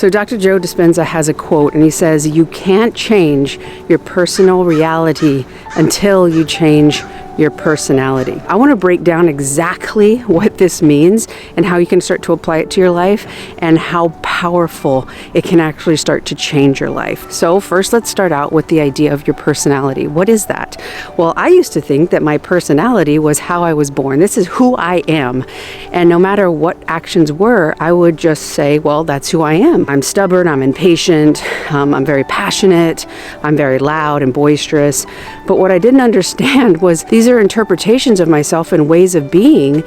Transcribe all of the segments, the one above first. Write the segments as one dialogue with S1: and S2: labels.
S1: So Dr. Joe Dispenza has a quote, and he says, "You can't change your personal reality until you change your personality." I want to break down exactly what this means and how you can start to apply it to your life and how powerful it can actually start to change your life. So first, let's start out with the idea of your personality. What is that? Well, I used to think that my personality was how I was born. This is who I am. And no matter what actions were, I would just say, well, that's who I am. I'm stubborn, I'm impatient, I'm very passionate, I'm very loud and boisterous. But what I didn't understand was these are interpretations of myself and ways of being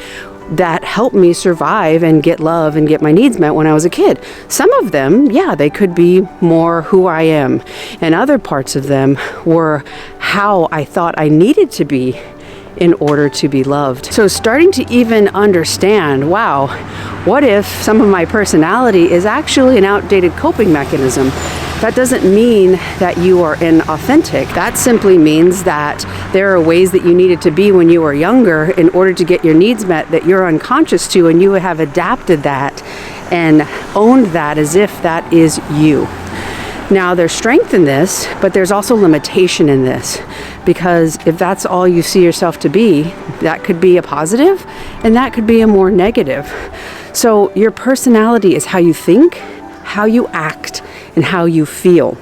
S1: that helped me survive and get love and get my needs met when I was a kid. Some of them, yeah, they could be more who I am. And other parts of them were how I thought I needed to be in order to be loved. So starting to even understand, wow, what if some of my personality is actually an outdated coping mechanism? That doesn't mean that you are inauthentic. That simply means that there are ways that you needed to be when you were younger in order to get your needs met that you're unconscious to, and you have adapted that and owned that as if that is you. Now, there's strength in this, but there's also limitation in this, because if that's all you see yourself to be, that could be a positive and that could be a more negative. So your personality is how you think, how you act, and how you feel.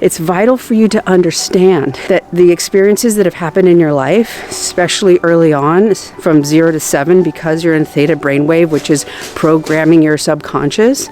S1: It's vital for you to understand that the experiences that have happened in your life, especially early on, from 0 to 7, because you're in theta brainwave, which is programming your subconscious,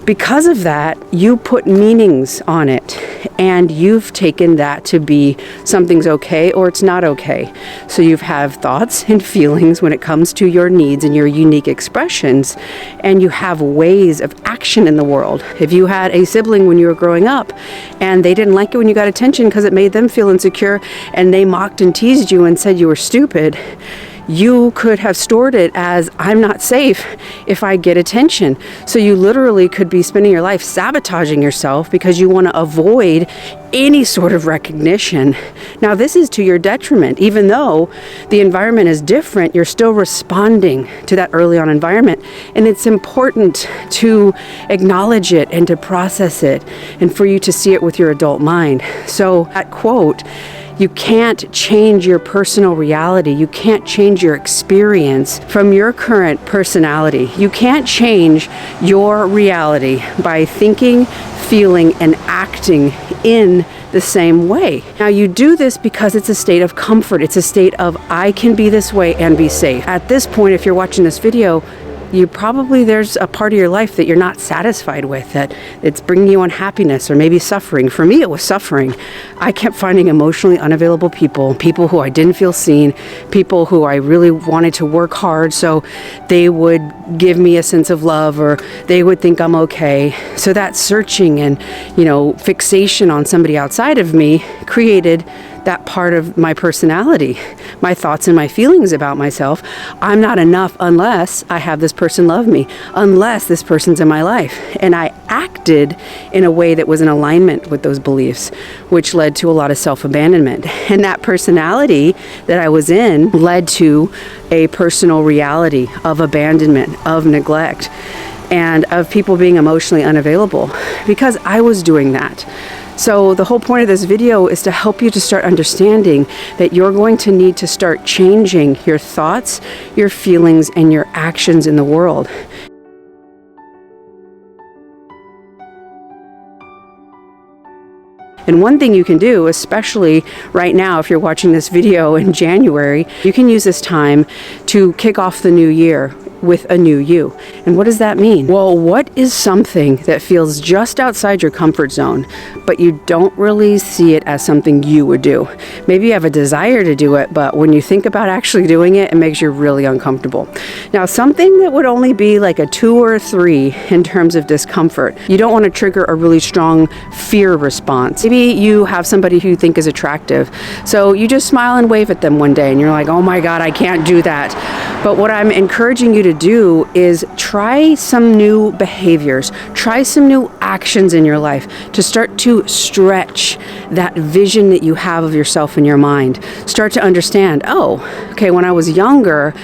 S1: because of that, you put meanings on it, and you've taken that to be something's okay or it's not okay. So you have thoughts and feelings when it comes to your needs and your unique expressions, and you have ways of action in the world. If you had a sibling when you were growing up and they didn't like it when you got attention because it made them feel insecure, and they mocked and teased you and said you were stupid, you could have stored it as, I'm not safe if I get attention. So you literally could be spending your life sabotaging yourself because you want to avoid any sort of recognition. Now, this is to your detriment. Even though the environment is different, you're still responding to that early on environment. And it's important to acknowledge it and to process it and for you to see it with your adult mind. So that quote, you can't change your personal reality. You can't change your experience from your current personality. You can't change your reality by thinking, feeling, and acting in the same way. Now, you do this because it's a state of comfort. It's a state of, I can be this way and be safe. At this point, if you're watching this video, there's a part of your life that you're not satisfied with, that it's bringing you unhappiness or maybe suffering. For me, it was suffering. I kept finding emotionally unavailable people who I didn't feel seen, people who I really wanted to work hard so they would give me a sense of love or they would think I'm okay. So that searching and, fixation on somebody outside of me created that part of my personality, my thoughts and my feelings about myself. I'm not enough unless I have this person love me, unless this person's in my life. And I acted in a way that was in alignment with those beliefs, which led to a lot of self-abandonment. And that personality that I was in led to a personal reality of abandonment, of neglect, and of people being emotionally unavailable because I was doing that. So the whole point of this video is to help you to start understanding that you're going to need to start changing your thoughts, your feelings, and your actions in the world. And one thing you can do, especially right now, if you're watching this video in January, you can use this time to kick off the new year with a new you. And what does that mean? Well, what is something that feels just outside your comfort zone, but you don't really see it as something you would do? Maybe you have a desire to do it, but when you think about actually doing it, it makes you really uncomfortable. Now, something that would only be like a 2 or a 3 in terms of discomfort, you don't want to trigger a really strong fear response. Maybe you have somebody who you think is attractive, so you just smile and wave at them one day and you're like, oh my God, I can't do that. But what I'm encouraging you to do is try some new behaviors, try some new actions in your life to start to stretch that vision that you have of yourself in your mind. Start to understand, oh, okay, when I was younger,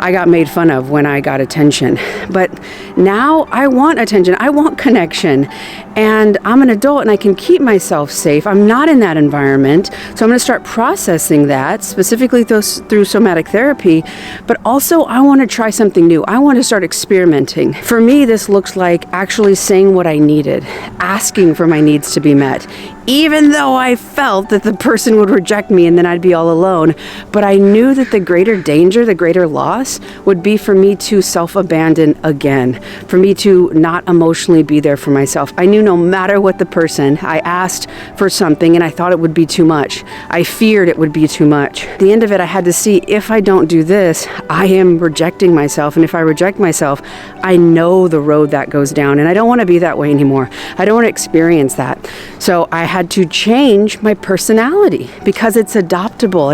S1: I got made fun of when I got attention. But now I want attention. I want connection. And I'm an adult and I can keep myself safe. I'm not in that environment. So I'm going to start processing that, specifically through somatic therapy. But also I want to try something new. I want to start experimenting. For me, this looks like actually saying what I needed, asking for my needs to be met, even though I felt that the person would reject me and then I'd be all alone. But I knew that the greater danger, the greater loss would be for me to self-abandon again, for me to not emotionally be there for myself. I knew no matter what the person, I asked for something and I thought it would be too much. I feared it would be too much. At the end of it, I had to see, if I don't do this, I am rejecting myself. And if I reject myself, I know the road that goes down. And I don't want to be that way anymore. I don't want to experience that. So I had to change my personality because it's adaptable.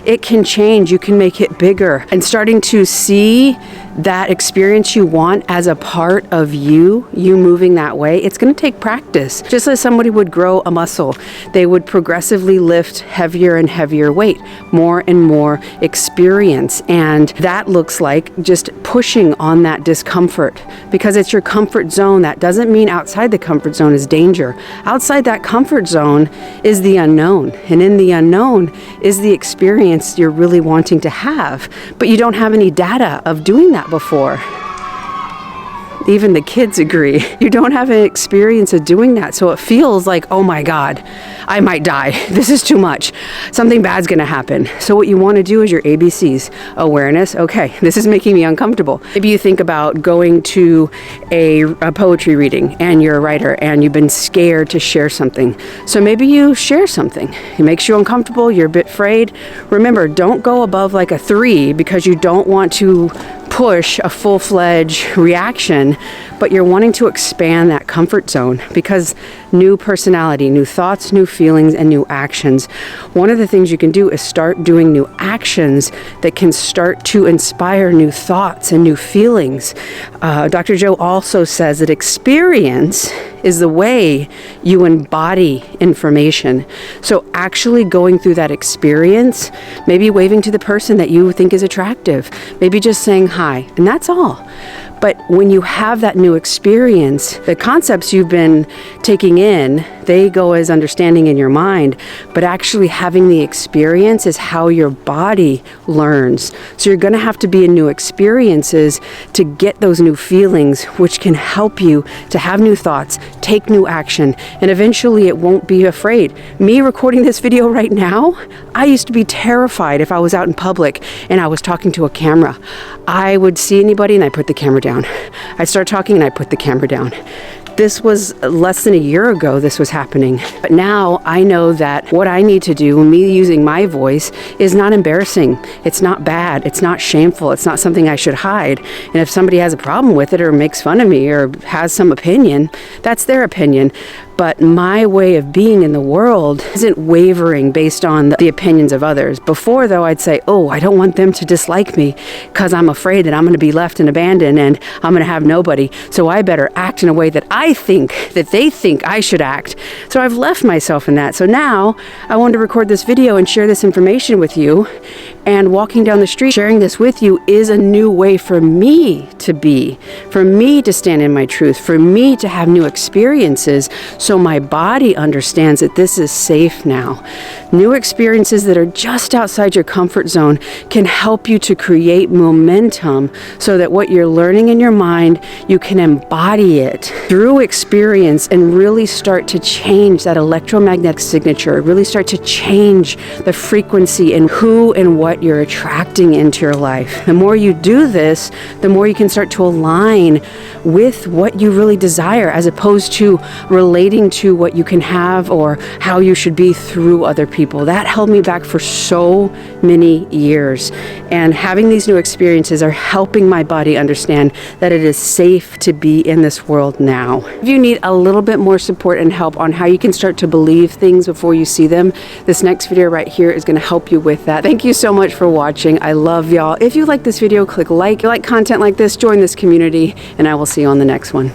S1: It can change. You can make it bigger. And starting to see that experience you want as a part of you moving that way, it's going to take practice. Just as somebody would grow a muscle, they would progressively lift heavier and heavier weight, more and more experience. And that looks like just pushing on that discomfort because it's your comfort zone. That doesn't mean outside the comfort zone is danger. Outside that comfort zone is the unknown. And in the unknown is the experience you're really wanting to have. But you don't have any data of doing that before. Even the kids agree. You don't have an experience of doing that. So it feels like, oh my God, I might die. This is too much. Something bad's going to happen. So what you want to do is your ABCs. Awareness. Okay, this is making me uncomfortable. Maybe you think about going to a poetry reading and you're a writer and you've been scared to share something. So maybe you share something. It makes you uncomfortable. You're a bit afraid. Remember, don't go above like a 3 because you don't want to push a full-fledged reaction, but you're wanting to expand that comfort zone because new personality, new thoughts, new feelings, and new actions. One of the things you can do is start doing new actions that can start to inspire new thoughts and new feelings. Dr. Joe also says that experience is the way you embody information. So actually going through that experience, maybe waving to the person that you think is attractive, maybe just saying hi, and that's all. But when you have that new experience, the concepts you've been taking in, they go as understanding in your mind, but actually having the experience is how your body learns. So you're going to have to be in new experiences to get those new feelings, which can help you to have new thoughts, take new action, and eventually it won't be afraid. Me recording this video right now, I used to be terrified if I was out in public and I was talking to a camera. I would see anybody and I put the camera down. I'd start talking and I put the camera down. This was less than a year ago this was happening. But now I know that what I need to do, me using my voice, is not embarrassing. It's not bad. It's not shameful. It's not something I should hide. And if somebody has a problem with it or makes fun of me or has some opinion, that's their opinion. But my way of being in the world isn't wavering based on the opinions of others. Before, though, I'd say, oh, I don't want them to dislike me because I'm afraid that I'm going to be left and abandoned and I'm going to have nobody. So I better act in a way that I think that they think I should act. So I've left myself in that. So now I wanted to record this video and share this information with you. And walking down the street, sharing this with you is a new way for me to be, for me to stand in my truth, for me to have new experiences. So my body understands that this is safe now. New experiences that are just outside your comfort zone can help you to create momentum so that what you're learning in your mind, you can embody it through experience and really start to change that electromagnetic signature, really start to change the frequency and who and what you're attracting into your life. The more you do this, the more you can start to align with what you really desire as opposed to relating to what you can have or how you should be through other people. That held me back for so many years. And having these new experiences are helping my body understand that it is safe to be in this world now. If you need a little bit more support and help on how you can start to believe things before you see them, this next video right here is going to help you with that. Thank you so much for watching. I love y'all. If you like this video, click like. If you like content like this, join this community, and I will see you on the next one.